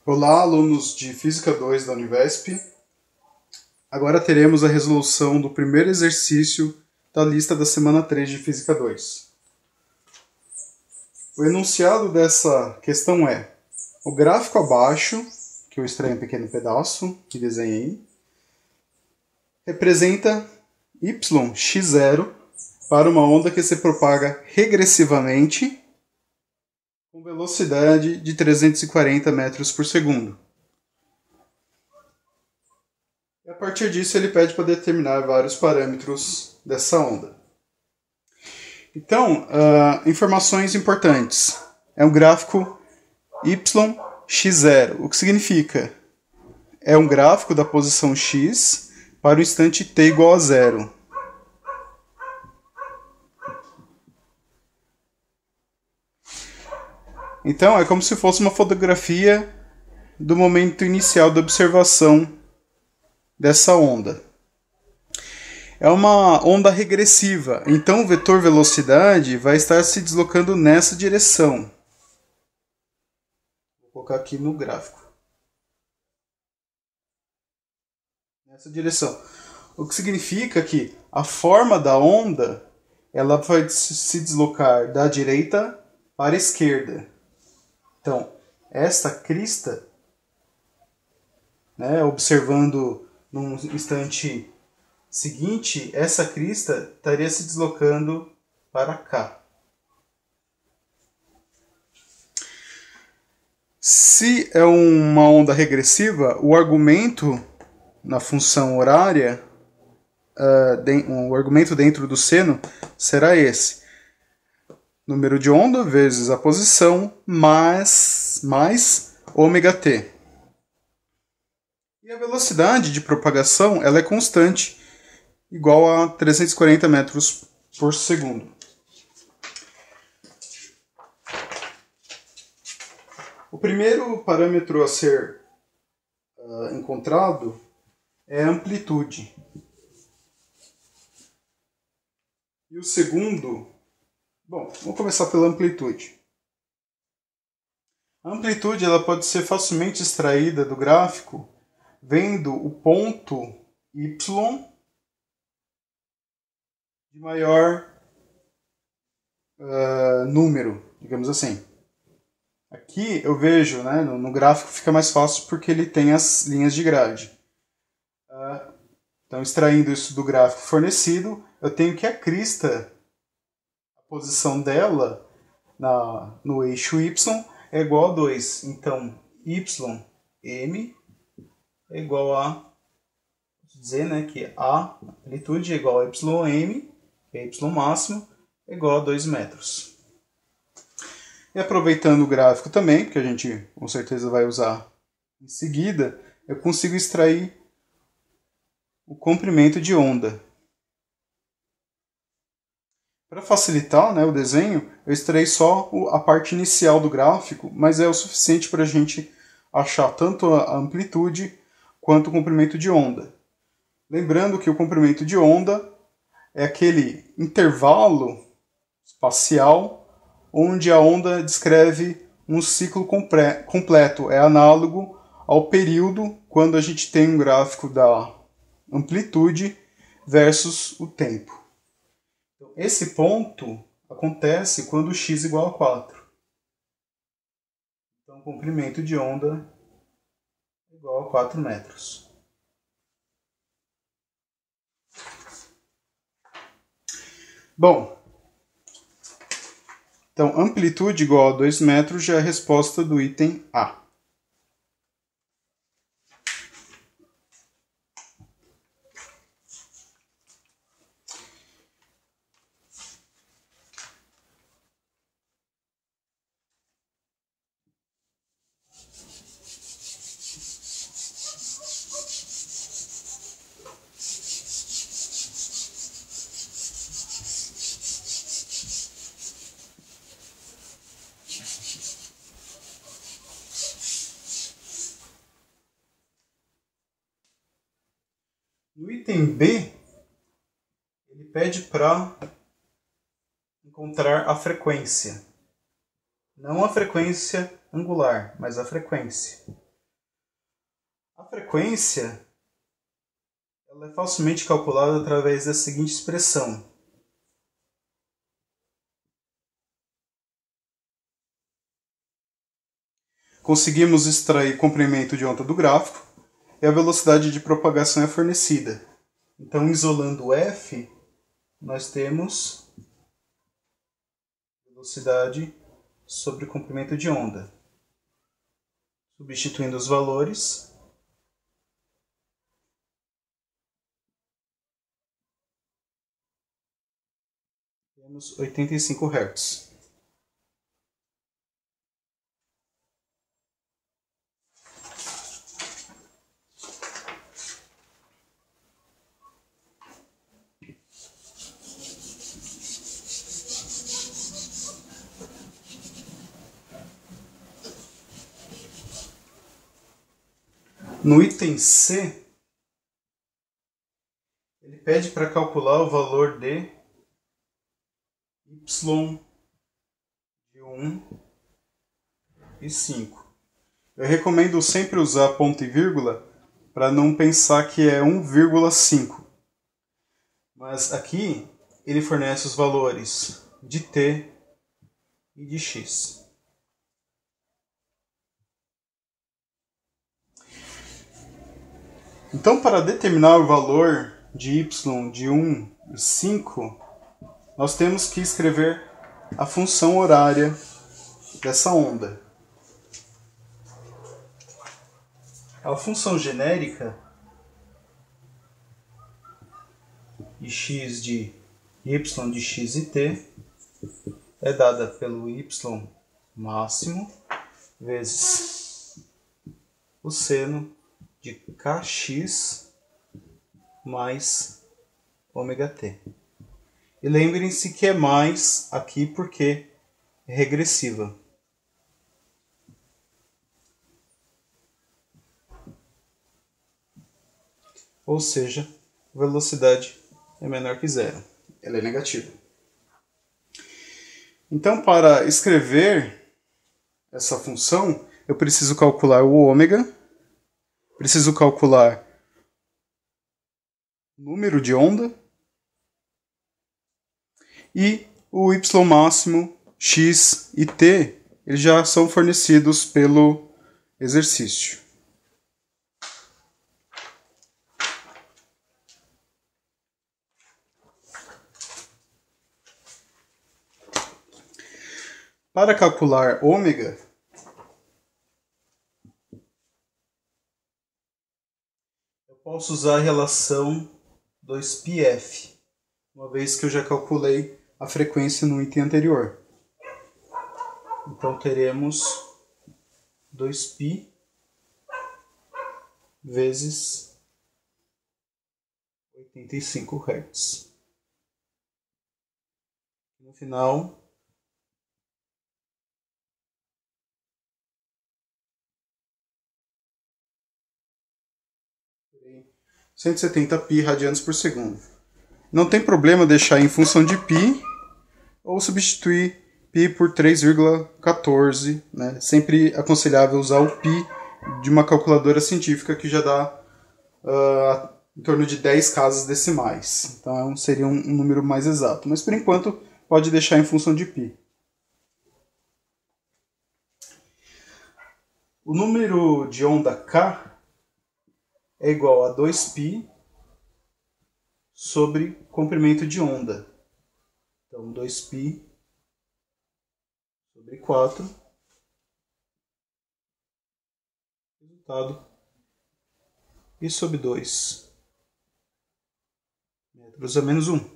Olá, alunos de Física 2 da Univesp. Agora teremos a resolução do primeiro exercício da lista da semana 3 de Física 2. O enunciado dessa questão é: o gráfico abaixo, que eu extraí um pequeno pedaço que desenhei, representa yx0 para uma onda que se propaga regressivamente com velocidade de 340 metros por segundo. E a partir disso ele pede para determinar vários parâmetros dessa onda. Então, informações importantes. É um gráfico yx0. O que significa? É um gráfico da posição x para o instante t igual a 0. Então, é como se fosse uma fotografia do momento inicial da observação dessa onda. É uma onda regressiva, então o vetor velocidade vai estar se deslocando nessa direção. Vou colocar aqui no gráfico. Nessa direção. O que significa que a forma da onda ela vai se deslocar da direita para a esquerda. Então, esta crista, observando num instante seguinte, essa crista estaria se deslocando para cá. Se é uma onda regressiva, o argumento na função horária, o argumento dentro do seno será esse: número de onda vezes a posição mais ômega-t. E a velocidade de propagação ela é constante, igual a 340 metros por segundo. O primeiro parâmetro a ser encontrado é a amplitude. E o segundo... Bom, vamos começar pela amplitude. A amplitude ela pode ser facilmente extraída do gráfico vendo o ponto y de maior número, digamos assim. Aqui eu vejo, no gráfico fica mais fácil porque ele tem as linhas de grade. Então, extraindo isso do gráfico fornecido, eu tenho que a crista, a posição dela no eixo y é igual a 2. Então, ym é igual a, vou dizer que a amplitude é igual a ym, que é y máximo, é igual a 2 metros. E aproveitando o gráfico também, que a gente com certeza vai usar em seguida, eu consigo extrair o comprimento de onda. Para facilitar o desenho, eu extraí só a parte inicial do gráfico, mas é o suficiente para a gente achar tanto a amplitude quanto o comprimento de onda. Lembrando que o comprimento de onda é aquele intervalo espacial onde a onda descreve um ciclo completo. É análogo ao período quando a gente tem um gráfico da amplitude versus o tempo. Esse ponto acontece quando x é igual a 4. Então, o comprimento de onda é igual a 4 metros. Bom, então, amplitude igual a 2 metros já é a resposta do item A. No item B, ele pede para encontrar a frequência. Não a frequência angular, mas a frequência. frequência ela é facilmente calculada através da seguinte expressão. Conseguimos extrair o comprimento de onda do gráfico e a velocidade de propagação é fornecida. Então, isolando f, nós temos velocidade sobre comprimento de onda. Substituindo os valores, temos 85 Hz. No item C, ele pede para calcular o valor de y de 1 e 5. Eu recomendo sempre usar ponto e vírgula para não pensar que é 1,5. Mas aqui ele fornece os valores de t e de x. Então, para determinar o valor de y de 1 e 5, nós temos que escrever a função horária dessa onda. A função genérica de x de y de x e t é dada pelo y máximo vezes o seno de kx mais ômega t. E lembrem-se que é mais aqui porque é regressiva. Ou seja, a velocidade é menor que zero. Ela é negativa. Então, para escrever essa função, eu preciso calcular o ômega, preciso calcular o número de onda e o y máximo, x e t, eles já são fornecidos pelo exercício. Para calcular ômega, eu posso usar a relação 2πf, uma vez que eu já calculei a frequência no item anterior. Então teremos 2π vezes 85 Hz. No final, terei 170π radianos por segundo. Não tem problema deixar em função de π ou substituir π por 3,14, né? Sempre aconselhável usar o π de uma calculadora científica que já dá em torno de 10 casas decimais. Então seria um número mais exato. Mas por enquanto pode deixar em função de π. O número de onda K é igual a 2π sobre comprimento de onda. Então 2π sobre 4. Resultado π sobre 2 metros a menos 1.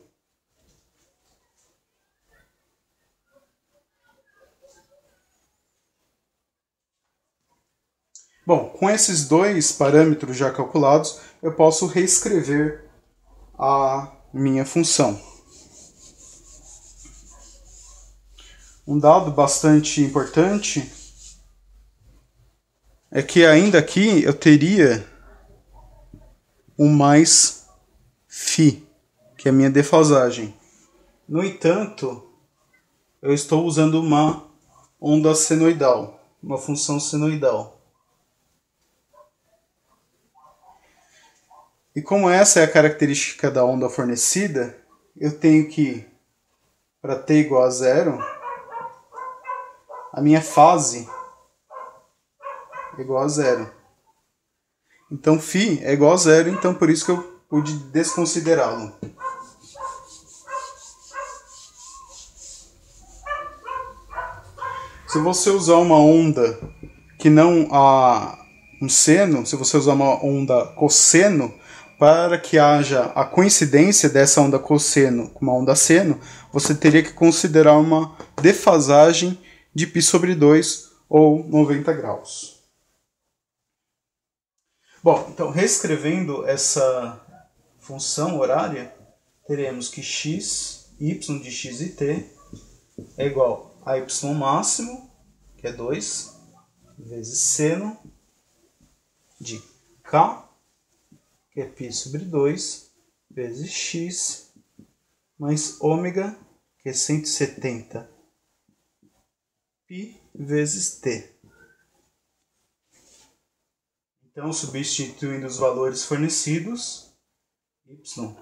Bom, com esses dois parâmetros já calculados, eu posso reescrever a minha função. Um dado bastante importante é que ainda aqui eu teria um mais φ, que é a minha defasagem. No entanto, eu estou usando uma onda senoidal, uma função senoidal. E como essa é a característica da onda fornecida, eu tenho que, para t igual a zero, a minha fase é igual a zero. Então φ é igual a zero, então por isso que eu pude desconsiderá-lo. Se você usar uma onda que não há um seno, se você usar uma onda cosseno, para que haja a coincidência dessa onda cosseno com uma onda seno, você teria que considerar uma defasagem de π sobre 2 ou 90 graus. Bom, então reescrevendo essa função horária, teremos que x, y de x e t é igual a y máximo, que é 2, vezes seno de k, que é π sobre 2, vezes x, mais ômega, que é 170 π vezes t. Então, substituindo os valores fornecidos, y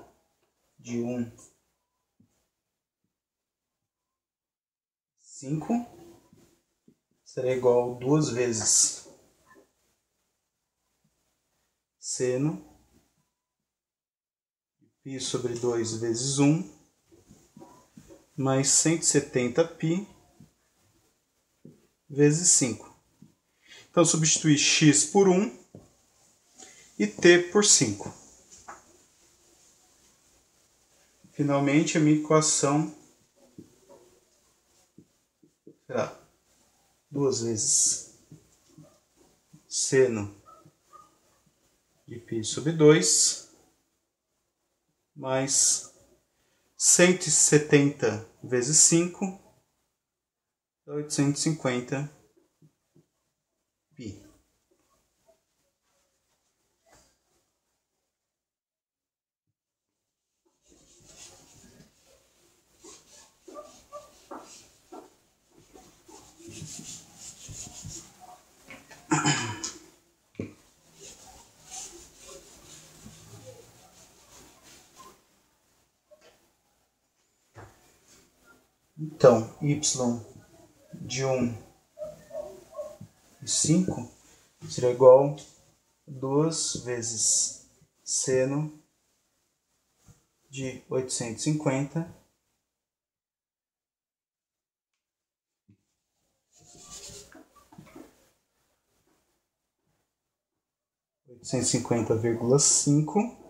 de 1, 5, será igual a 2 vezes seno de π sobre 2 vezes 1, mais 170 π vezes 5. Então, substituir x por 1 e t por 5. Finalmente, a minha equação será 2 vezes seno de π sobre 2 mais 170 vezes 5 dá 850 π. Então, y de 1 e 5 será igual a 2 vezes seno de 850 850,5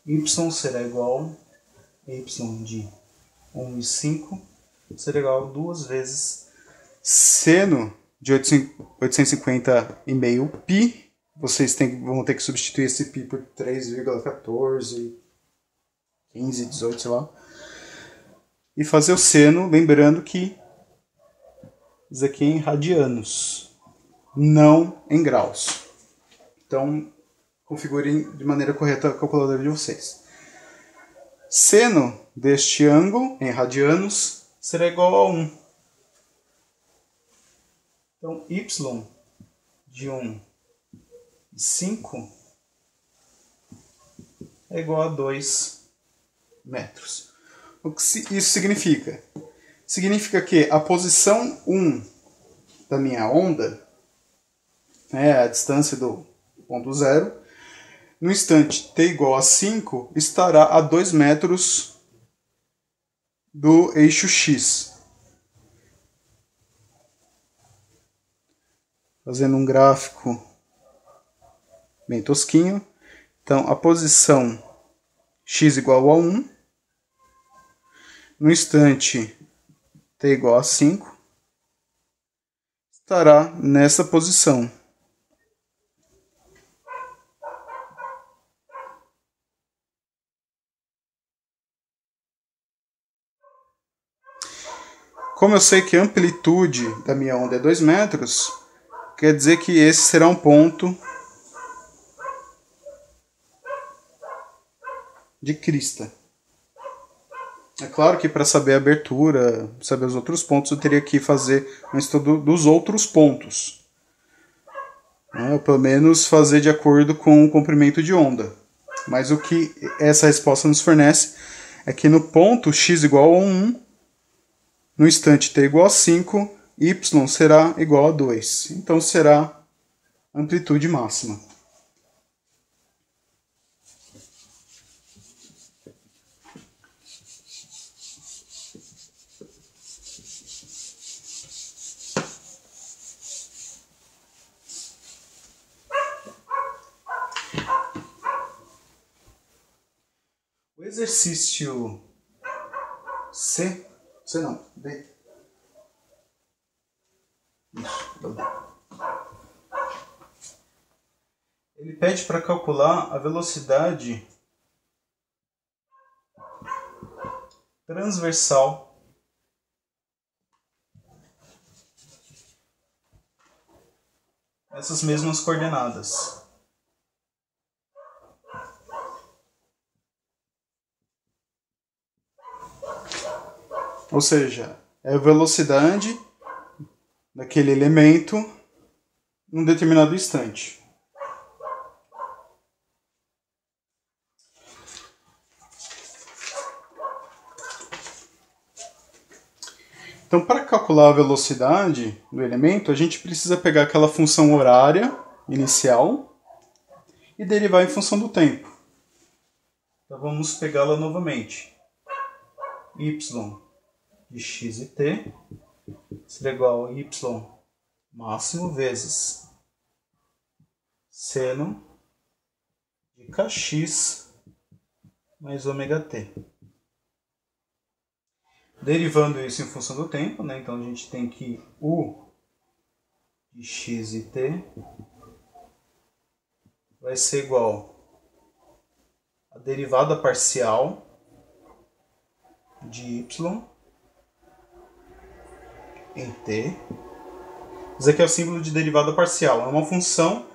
y será igual a y de 1 e 5 será igual a 2 vezes seno de 850,5 π. Vocês vão ter que substituir esse π por 3,14, 15, 18, sei lá. E fazer o seno, lembrando que isso aqui é em radianos, não em graus. Então, configurem de maneira correta a calculadora de vocês. Seno deste ângulo, em radianos, será igual a 1. Então, y de 1 e 5 é igual a 2 metros. O que isso significa? Significa que a posição 1 da minha onda, a distância do ponto 0, no instante t igual a 5, estará a 2 metros do eixo x. Fazendo um gráfico bem tosquinho. Então, a posição x igual a 1, no instante t igual a 5, estará nessa posição. Como eu sei que a amplitude da minha onda é 2 metros, quer dizer que esse será um ponto de crista. É claro que para saber a abertura, saber os outros pontos, eu teria que fazer um estudo dos outros pontos. Ou pelo menos fazer de acordo com o comprimento de onda. Mas o que essa resposta nos fornece é que no ponto x igual a 1, no instante t igual a 5, y será igual a 2. Então será amplitude máxima. O exercício C não, D. Isso, ele pede para calcular a velocidade transversal nessas mesmas coordenadas. Ou seja, é a velocidade daquele elemento num determinado instante. Então, para calcular a velocidade do elemento, a gente precisa pegar aquela função horária inicial e derivar em função do tempo. Então, vamos pegá-la novamente. Y de x e t será igual a y máximo vezes seno de kx mais ômega t. Derivando isso em função do tempo, né? Então a gente tem que u de x e t vai ser igual a derivada parcial de y em t. Isso aqui é o símbolo de derivada parcial. É uma função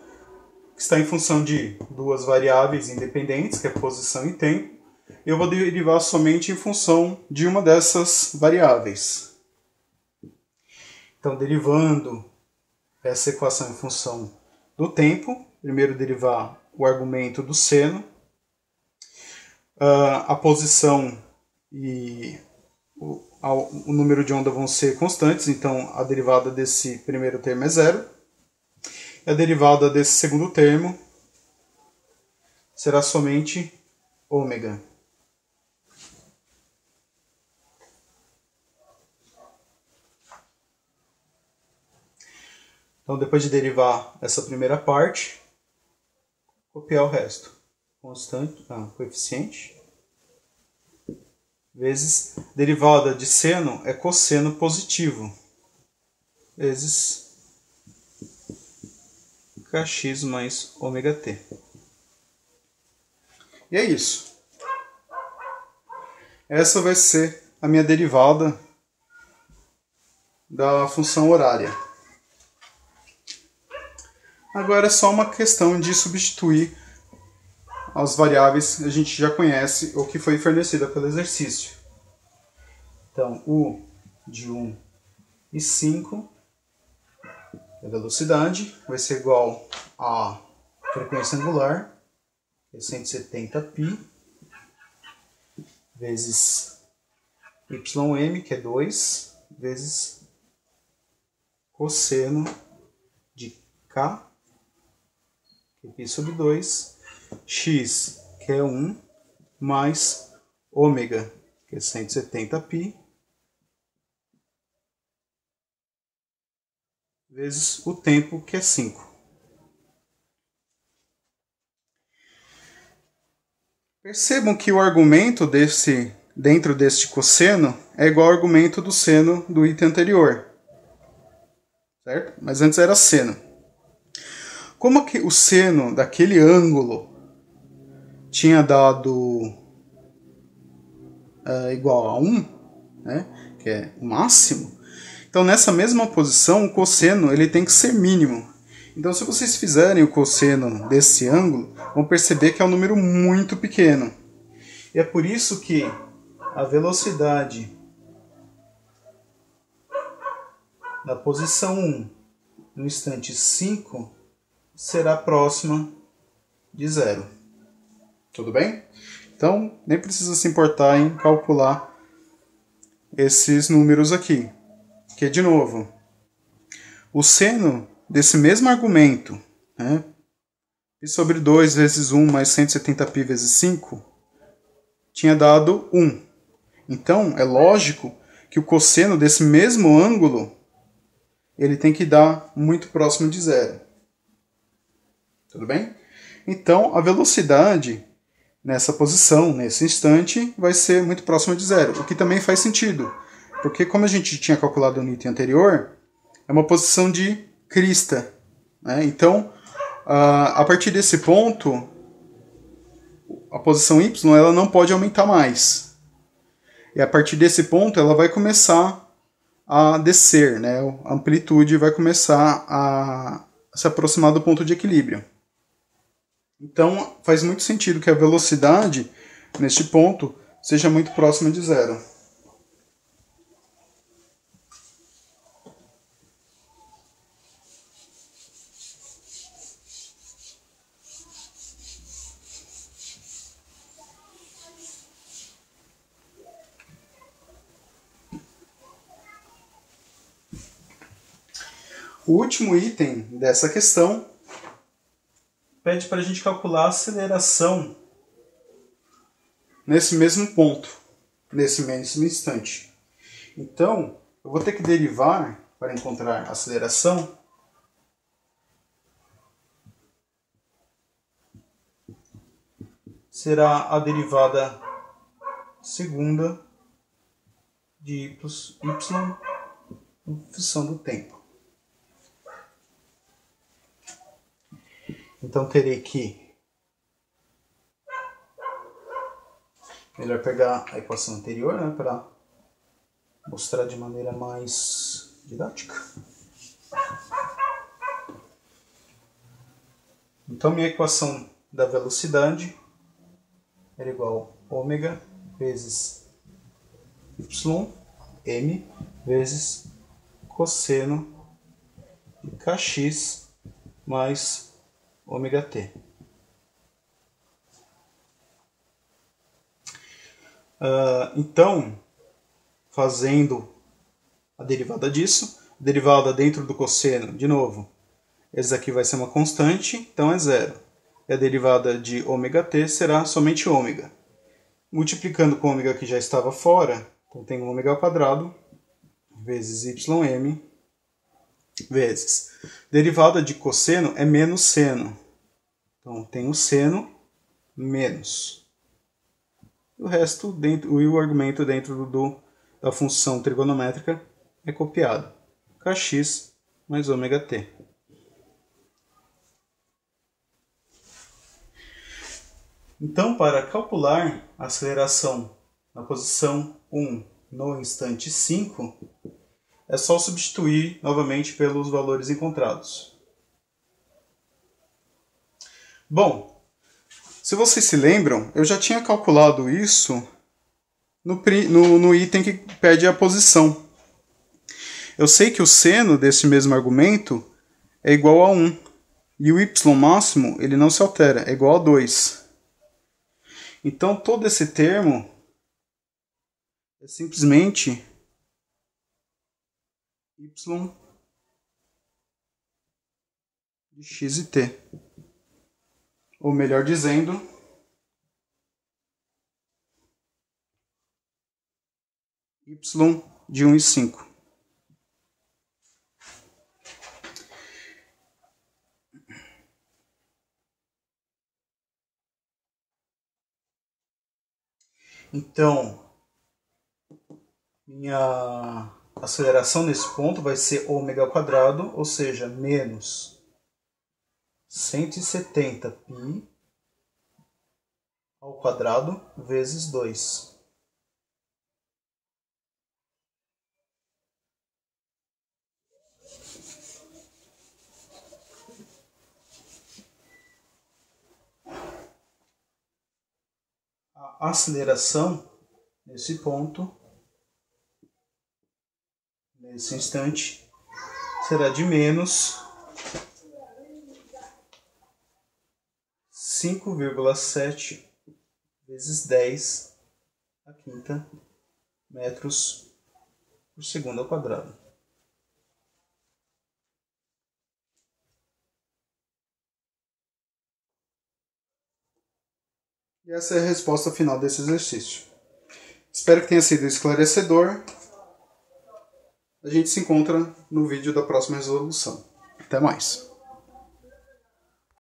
que está em função de duas variáveis independentes, que é posição e tempo. Eu vou derivar somente em função de uma dessas variáveis. Então, derivando essa equação em função do tempo, primeiro derivar o argumento do seno, a posição e o número de onda vão ser constantes, então a derivada desse primeiro termo é zero. E a derivada desse segundo termo será somente ômega. Então, depois de derivar essa primeira parte, copiar o resto. Constante, coeficiente, vezes derivada de seno é cosseno positivo, vezes kx mais ômega t. E é isso. Essa vai ser a minha derivada da função horária. Agora é só uma questão de substituir as variáveis que a gente já conhece ou que foi fornecida pelo exercício. Então, u de 1 e 5, a velocidade, vai ser igual a frequência angular, que é 170π, vezes ym, que é 2, vezes cosseno de k, que é π sobre 2, x, que é 1, mais ômega, que é 170π, vezes o tempo, que é 5. Percebam que o argumento dentro deste cosseno é igual ao argumento do seno do item anterior. Certo? Mas antes era seno. Como que o seno daquele ângulo tinha dado igual a 1, né, que é o máximo, então nessa mesma posição o cosseno ele tem que ser mínimo. Então se vocês fizerem o cosseno desse ângulo, vão perceber que é um número muito pequeno. E é por isso que a velocidade da posição 1 no instante 5 será próxima de zero. Tudo bem? Então, nem precisa se importar em calcular esses números aqui. Que, de novo, o seno desse mesmo argumento, né, π sobre 2 vezes 1 mais 170π vezes 5, tinha dado 1. Então, é lógico que o cosseno desse mesmo ângulo ele tem que dar muito próximo de zero. Tudo bem? Então, a velocidade nessa posição, nesse instante, vai ser muito próxima de zero, o que também faz sentido, porque como a gente tinha calculado no item anterior, é uma posição de crista, né? Então, a partir desse ponto, a posição y ela não pode aumentar mais. E a partir desse ponto, ela vai começar a descer, né? A amplitude vai começar a se aproximar do ponto de equilíbrio. Então, faz muito sentido que a velocidade, neste ponto, seja muito próxima de zero. O último item dessa questão pede para a gente calcular a aceleração nesse mesmo ponto, nesse mesmo instante. Então, eu vou ter que derivar para encontrar a aceleração será a derivada segunda de y em função do tempo. Então terei que melhor pegar a equação anterior, né, para mostrar de maneira mais didática. Então minha equação da velocidade era igual a ômega vezes y m vezes cosseno de kx mais ômega t. Então, fazendo a derivada disso, derivada dentro do cosseno, de novo, esse aqui vai ser uma constante, então é zero. E a derivada de ômega t será somente ômega. Multiplicando com ômega que já estava fora, então tem ômega ao quadrado vezes ym vezes. Derivada de cosseno é menos seno. Então tem o seno menos. O resto, e o argumento dentro da função trigonométrica é copiado. Kx mais ômega t. Então, para calcular a aceleração na posição 1 no instante 5, é só substituir novamente pelos valores encontrados. Bom, se vocês se lembram, eu já tinha calculado isso no item que pede a posição. Eu sei que o seno desse mesmo argumento é igual a 1. E o y máximo ele não se altera, é igual a 2. Então todo esse termo é simplesmente y de x e t. Ou melhor dizendo, y de 1 e 5. Então, minha aceleração nesse ponto vai ser ômega ao quadrado, ou seja, menos 170π ao quadrado vezes 2. A a aceleração nesse ponto, nesse instante, será de menos 5,7 vezes 10 a quinta metros por segundo ao quadrado. E essa é a resposta final desse exercício. Espero que tenha sido esclarecedor. A gente se encontra no vídeo da próxima resolução. Até mais!